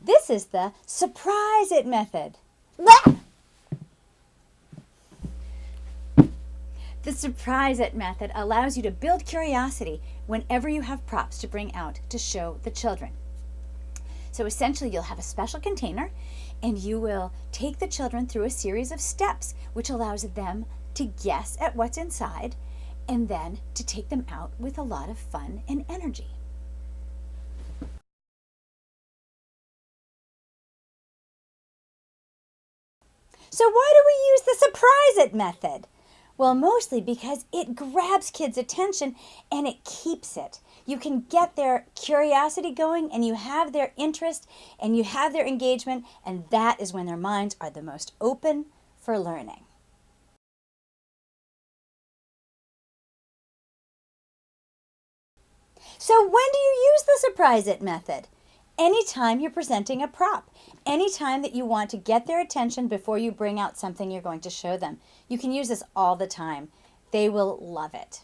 This is the surprise it method. Blah! The surprise it method allows you to build curiosity whenever you have props to bring out to show the children. So essentially, you'll have a special container and you will take the children through a series of steps, which allows them to guess at what's inside and then to take them out with a lot of fun and energy. So why do we use the surprise it method? Well, mostly because it grabs kids' attention and it keeps it. You can get their curiosity going and you have their interest and you have their engagement, and that is when their minds are the most open for learning. So when do you use the surprise it method? Anytime you're presenting a prop, anytime that you want to get their attention before you bring out something you're going to show them. You can use this all the time. They will love it.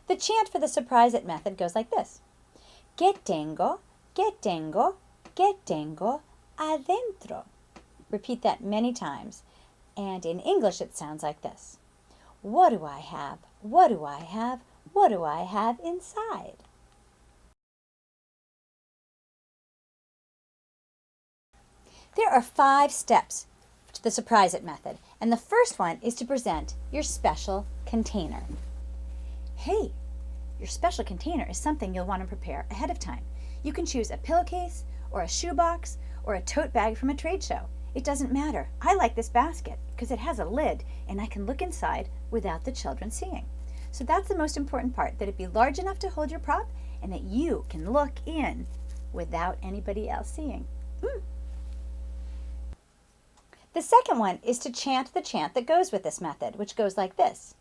The chant for the surprise it method goes like this. Que tengo, que tengo, que tengo adentro. Repeat that many times. And in English it sounds like this. What do I have? What do I have? What do I have inside? There are 5 steps to the surprise it method, and the first one is to present your special container. Hey, your special container is something you'll want to prepare ahead of time. You can choose a pillowcase or a shoebox or a tote bag from a trade show. It doesn't matter. I like this basket because it has a lid and I can look inside without the children seeing. So that's the most important part, that it be large enough to hold your prop and that you can look in without anybody else seeing. The second one is to chant the chant that goes with this method, which goes like this.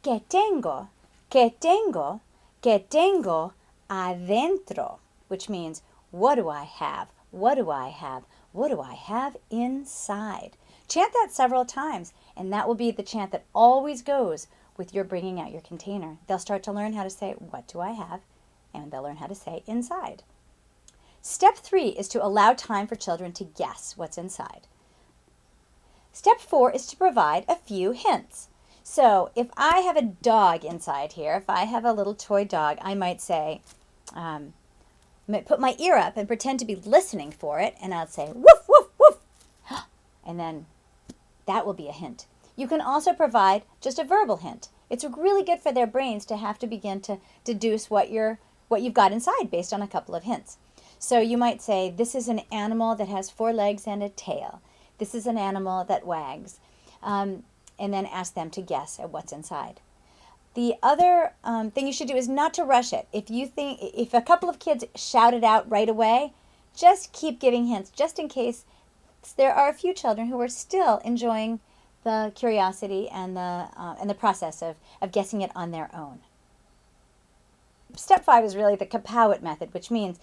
Que tengo, que tengo, que tengo adentro, which means, what do I have? What do I have? What do I have inside? Chant that several times, and that will be the chant that always goes with your bringing out your container. They'll start to learn how to say, what do I have? And they'll learn how to say inside. Step 3 is to allow time for children to guess what's inside. Step 4 is to provide a few hints. So if I have a dog inside here, if I have a little toy dog, I might say, put my ear up and pretend to be listening for it, and I'll say, woof, woof, woof. And then that will be a hint. You can also provide just a verbal hint. It's really good for their brains to have to begin to deduce what you've got inside based on a couple of hints. So you might say, this is an animal that has 4 legs and a tail. This is an animal that wags. And then ask them to guess at what's inside. The other thing you should do is not to rush it. If a couple of kids shout it out right away, just keep giving hints, just in case there are a few children who are still enjoying the curiosity and the process of guessing it on their own. Step 5 is really the kapow it method, which means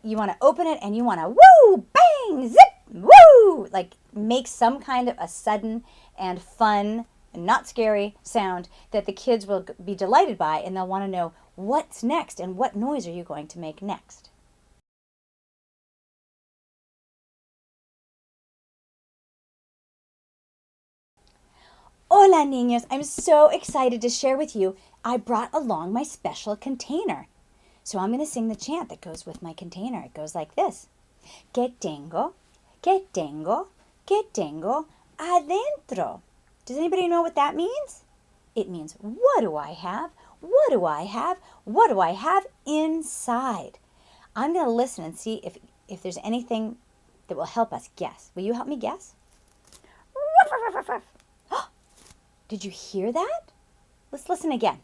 you want to open it and you want to woo, bang, zip, woo, like make some kind of a sudden and fun and not scary sound that the kids will be delighted by, and they'll want to know what's next and what noise are you going to make next. Hola, niños. I'm so excited to share with you. I brought along my special container. So I'm going to sing the chant that goes with my container. It goes like this. Que tengo, que tengo, que tengo adentro. Does anybody know what that means? It means, what do I have? What do I have? What do I have inside? I'm going to listen and see if there's anything that will help us guess. Will you help me guess? Did you hear that? Let's listen again.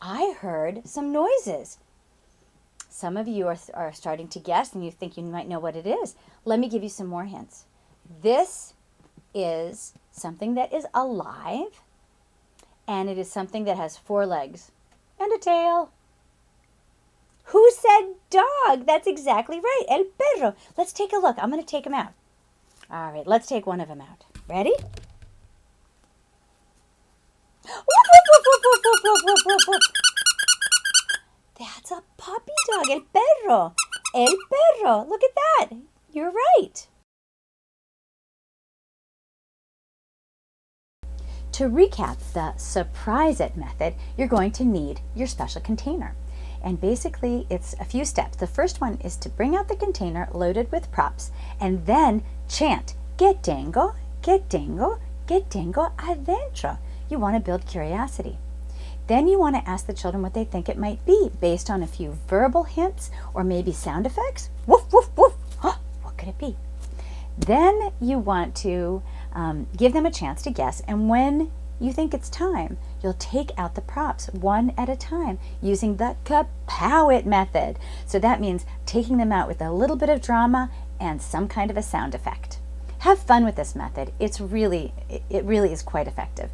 I heard some noises. Some of you are starting to guess and you think you might know what it is. Let me give you some more hints. This is something that is alive, and it is something that has 4 legs and a tail. Who said dog? That's exactly right. El perro. Let's take a look. I'm going to take him out. All right, let's take one of them out. Ready? Woof, woof, woof, woof, woof, woof, woof, woof, woof, woof. That's a puppy dog, el perro. El perro. Look at that. You're right. To recap the surprise it method, you're going to need your special container. And basically, it's a few steps. The first one is to bring out the container loaded with props and then chant, que tengo, que tengo, que tengo adentro. You want to build curiosity. Then you want to ask the children what they think it might be based on a few verbal hints or maybe sound effects. Woof, woof, woof. Huh, what could it be? Then you want to give them a chance to guess, and when you think it's time, you'll take out the props one at a time using the kapow-it method. So that means taking them out with a little bit of drama and some kind of a sound effect. Have fun with this method. It really is quite effective.